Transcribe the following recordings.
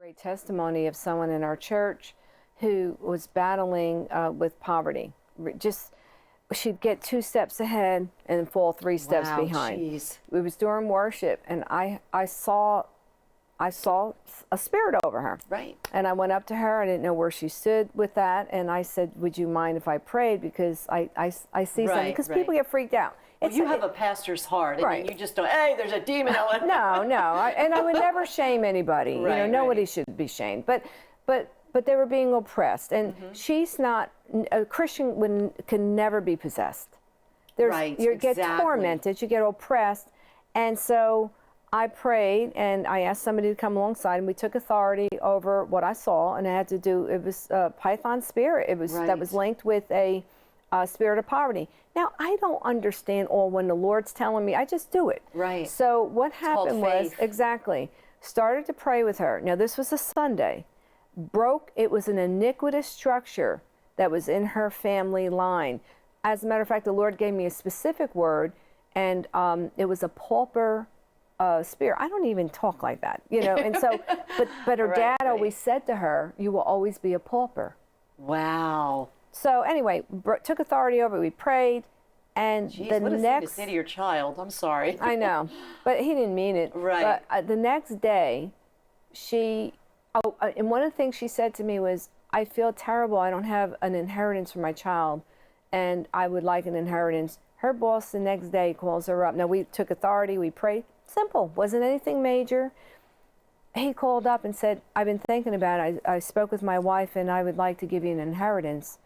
Great testimony of someone in our church who was battling with poverty. Just, she'd get 2 steps ahead and fall 3 steps behind. Geez. It was during worship, and I saw a spirit over her. Right. And I went up to her. I didn't know where she stood with that, and I said, "Would you mind if I prayed? Because I see something." Because people get freaked out. Well, you have a pastor's heart, right. and you just don't. Hey, there's a demon. No. And I would never shame anybody. Right, nobody should be shamed. But they were being oppressed, and she's not a Christian. Can never be possessed. You get tormented. You get oppressed, and so I prayed, and I asked somebody to come alongside, and we took authority over what I saw, and it had to do. It was a python spirit. It was that was linked with a spirit of poverty. Now, I don't understand all when the Lord's telling me. I just do it. Right. So what happened was, started to pray with her. Now, this was a Sunday. It was an iniquitous structure that was in her family line. As a matter of fact, the Lord gave me a specific word, and it was a pauper spirit. I don't even talk like that, and so, but her dad always said to her, "You will always be a pauper." Wow. So anyway, took authority over it. We prayed, and the next. What to say to your child? I'm sorry. I know, but he didn't mean it. Right. But the next day, and one of the things she said to me was, "I feel terrible. I don't have an inheritance for my child, and I would like an inheritance." Her boss the next day calls her up. Now, we took authority. We prayed. Simple. Wasn't anything major. He called up and said, "I've been thinking about it. I spoke with my wife, and I would like to give you an inheritance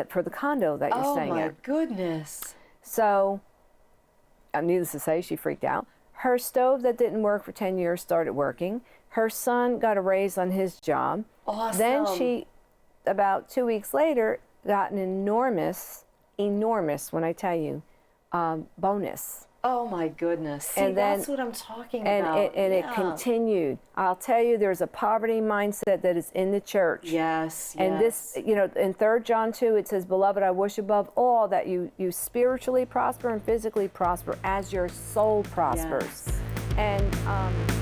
for the condo that you're staying in." Oh, my goodness. So, needless to say, she freaked out. Her stove that didn't work for 10 years started working. Her son got a raise on his job. Awesome. Then she, about 2 weeks later, got an enormous, when I tell you, bonus. Oh, my goodness. See, And then, that's what I'm talking And about. it continued. I'll tell you, there's a poverty mindset that is in the church. Yes. And this, in 3 John 2, it says, "Beloved, I wish above all that you spiritually prosper and physically prosper as your soul prospers." Yes. And